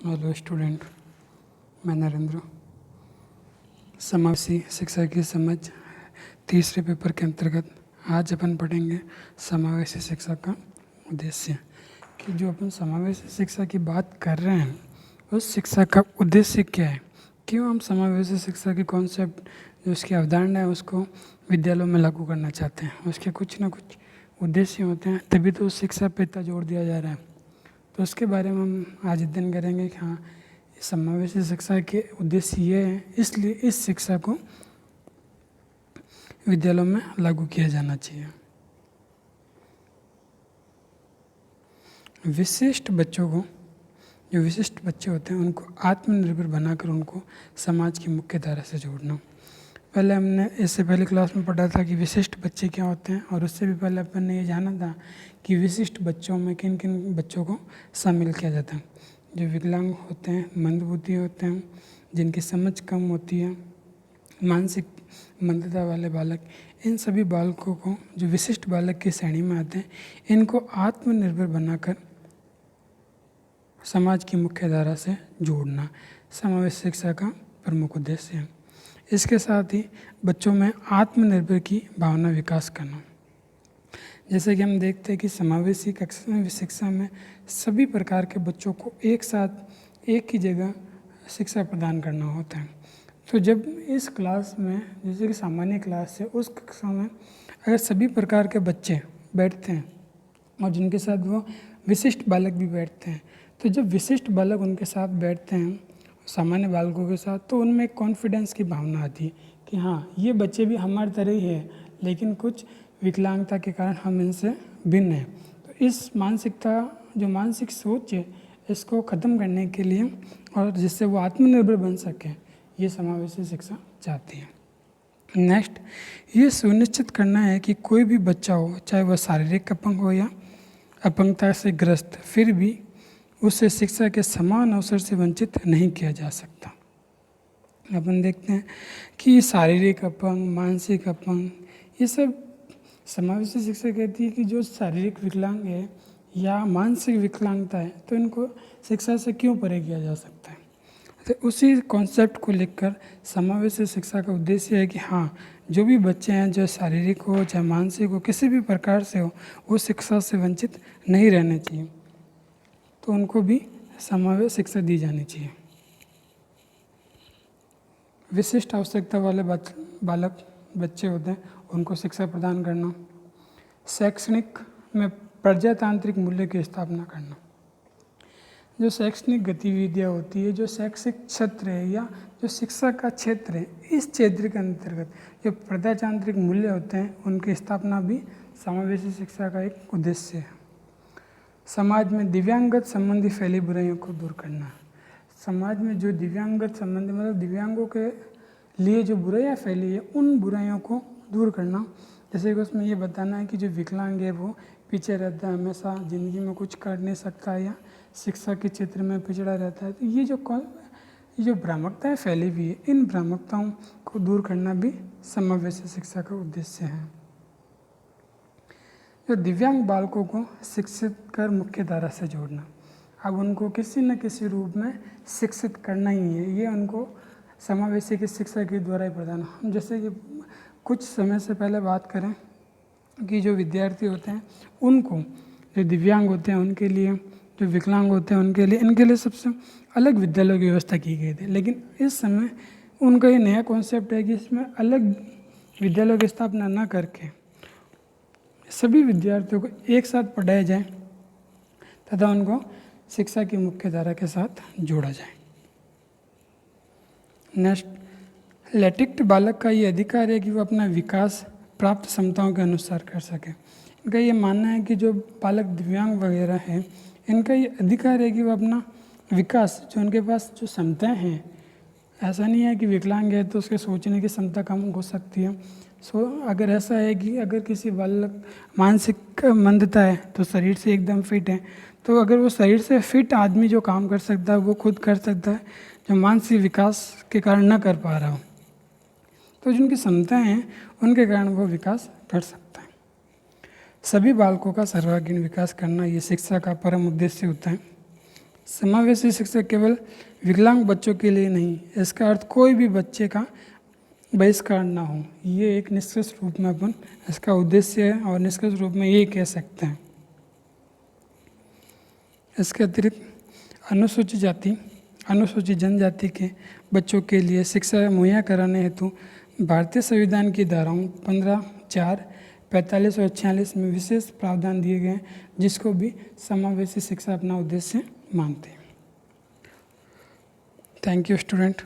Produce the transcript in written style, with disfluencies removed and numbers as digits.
Hello student, मैं नरेंद्र। समावेशी शिक्षा की समझ तीसरे पेपर के अंतर्गत आज अपन पढ़ेंगे समावेशी शिक्षा का उद्देश्य। कि जो अपन समावेशी शिक्षा की बात कर रहे हैं उस शिक्षा का उद्देश्य क्या है, क्यों हम समावेशी शिक्षा की कॉन्सेप्ट जो उसकी अवधारणा है उसको विद्यालयों में लागू करना चाहते हैं। उसके कुछ ना कुछ उद्देश्य होते हैं, तभी तो उस शिक्षा पे इतना जोर दिया जा रहा है। तो उसके बारे में हम आज अध्ययन करेंगे कि हाँ, समावेशी शिक्षा के उद्देश्य ये है, इसलिए इस शिक्षा को विद्यालयों में लागू किया जाना चाहिए। विशिष्ट बच्चों को, जो विशिष्ट बच्चे होते हैं उनको आत्मनिर्भर बनाकर उनको समाज की मुख्य धारा से जोड़ना। पहले हमने इससे पहले क्लास में पढ़ा था कि विशिष्ट बच्चे क्या होते हैं, और उससे भी पहले अपन ने ये जाना था कि विशिष्ट बच्चों में किन किन बच्चों को शामिल किया जाता है। जो विकलांग होते हैं, मंदबुद्धि होते हैं, जिनकी समझ कम होती है, मानसिक मंदता वाले बालक, इन सभी बालकों को जो विशिष्ट बालक की श्रेणी में आते हैं, इनको आत्मनिर्भर बनाकर समाज की मुख्य धारा से जोड़ना समावेश शिक्षा का प्रमुख उद्देश्य है। इसके साथ ही बच्चों में आत्मनिर्भर की भावना विकास करना। जैसे कि हम देखते हैं कि समावेशी शिक्षा में सभी प्रकार के बच्चों को एक साथ एक ही जगह शिक्षा प्रदान करना होता है। तो जब इस क्लास में, जैसे कि सामान्य क्लास है, उस कक्षा में अगर सभी प्रकार के बच्चे बैठते हैं और जिनके साथ वो विशिष्ट बालक भी बैठते हैं, तो जब विशिष्ट बालक उनके साथ बैठते हैं सामान्य बालकों के साथ, तो उनमें एक कॉन्फिडेंस की भावना आती है कि हाँ, ये बच्चे भी हमारी तरह ही है, लेकिन कुछ विकलांगता के कारण हम इनसे भिन्न हैं। तो इस मानसिकता, जो मानसिक सोच है, इसको ख़त्म करने के लिए और जिससे वो आत्मनिर्भर बन सके, ये समावेशी शिक्षा चाहती है। नेक्स्ट, ये सुनिश्चित करना है कि कोई भी बच्चा हो, चाहे वह शारीरिक अपंग हो या अपंगता से ग्रस्त, फिर भी उसे शिक्षा के समान अवसर से वंचित नहीं किया जा सकता। अपन देखते हैं कि शारीरिक अपंग, मानसिक अपंग, ये सब समावेशी शिक्षा कहती है कि जो शारीरिक विकलांग है या मानसिक विकलांगता है, तो इनको शिक्षा से क्यों परे किया जा सकता है। तो उसी कॉन्सेप्ट को लेकर समावेशी शिक्षा का उद्देश्य है कि हाँ, जो भी बच्चे हैं, जो शारीरिक हो चाहे मानसिक हो, किसी भी प्रकार से हो, वो शिक्षा से वंचित नहीं रहने चाहिए, तो उनको भी समावेश शिक्षा दी जानी चाहिए। विशिष्ट आवश्यकता वाले बालक बच्चे होते हैं, उनको शिक्षा प्रदान करना। शैक्षणिक में प्रजातांत्रिक मूल्य की स्थापना करना। जो शैक्षणिक गतिविधियाँ होती है, जो शैक्षिक क्षेत्र है या जो शिक्षा का क्षेत्र है, इस क्षेत्र के अंतर्गत जो प्रजातांत्रिक मूल्य होते हैं, उनकी स्थापना भी समावेशी शिक्षा का एक उद्देश्य है। समाज में दिव्यांगत संबंधी फैली बुराइयों को दूर करना। समाज में जो दिव्यांगत संबंधी, मतलब दिव्यांगों के लिए जो बुराइयाँ फैली है, उन बुराइयों को दूर करना। जैसे कि उसमें ये बताना है कि जो विकलांग है वो पीछे रहता है, हमेशा ज़िंदगी में कुछ कर नहीं सकता या शिक्षा के क्षेत्र में पिछड़ा रहता है। तो ये जो भ्रामकताएँ फैली हुई है, इन भ्रामकताओं को दूर करना भी समावेशी शिक्षा का उद्देश्य है। जो दिव्यांग बालकों को शिक्षित कर मुख्य धारा से जोड़ना। अब उनको किसी न किसी रूप में शिक्षित करना ही है, ये उनको समावेशी की शिक्षा के द्वारा ही प्रदान। हम जैसे कि कुछ समय से पहले बात करें कि जो विद्यार्थी होते हैं उनको, जो दिव्यांग होते हैं उनके लिए, जो विकलांग होते हैं उनके लिए, इनके लिए सबसे अलग विद्यालयों की व्यवस्था की गई थी। लेकिन इस समय उनका ये नया कॉन्सेप्ट है कि इसमें अलग विद्यालयों की स्थापना न करके सभी विद्यार्थियों को एक साथ पढ़ाया जाए तथा उनको शिक्षा की मुख्य धारा के साथ जोड़ा जाए। नेक्स्ट, लैटिक्ट बालक का ये अधिकार है कि वो अपना विकास प्राप्त क्षमताओं के अनुसार कर सके। इनका ये मानना है कि जो बालक दिव्यांग वगैरह हैं, इनका ये अधिकार है कि वो अपना विकास, जो उनके पास जो क्षमताएं हैं, ऐसा नहीं है कि विकलांग है तो उसके सोचने की क्षमता कम हो सकती है। अगर ऐसा है कि अगर किसी बालक मानसिक मंदता है तो शरीर से एकदम फिट है, तो अगर वो शरीर से फिट आदमी जो काम कर सकता है वो खुद कर सकता है, जो मानसिक विकास के कारण न कर पा रहा हो, तो जिनकी क्षमताएं हैं उनके कारण वो विकास कर सकता है। सभी बालकों का सर्वांगीण विकास करना ये शिक्षा का परम उद्देश्य होता है। समावेशी शिक्षा केवल विकलांग बच्चों के लिए नहीं, इसका अर्थ कोई भी बच्चे का बहिष्कार ना हो। ये एक निष्कर्ष रूप में अपन इसका उद्देश्य है और निष्कर्ष रूप में ये कह सकते हैं। इसके अतिरिक्त अनुसूचित जाति, अनुसूचित जनजाति के बच्चों के लिए शिक्षा मुहैया कराने हेतु भारतीय संविधान की धाराओं 15, 4, 45 और 46 में विशेष प्रावधान दिए गए हैं, जिसको भी समावेशी शिक्षा अपना उद्देश्य मानते हैं। Thank you student.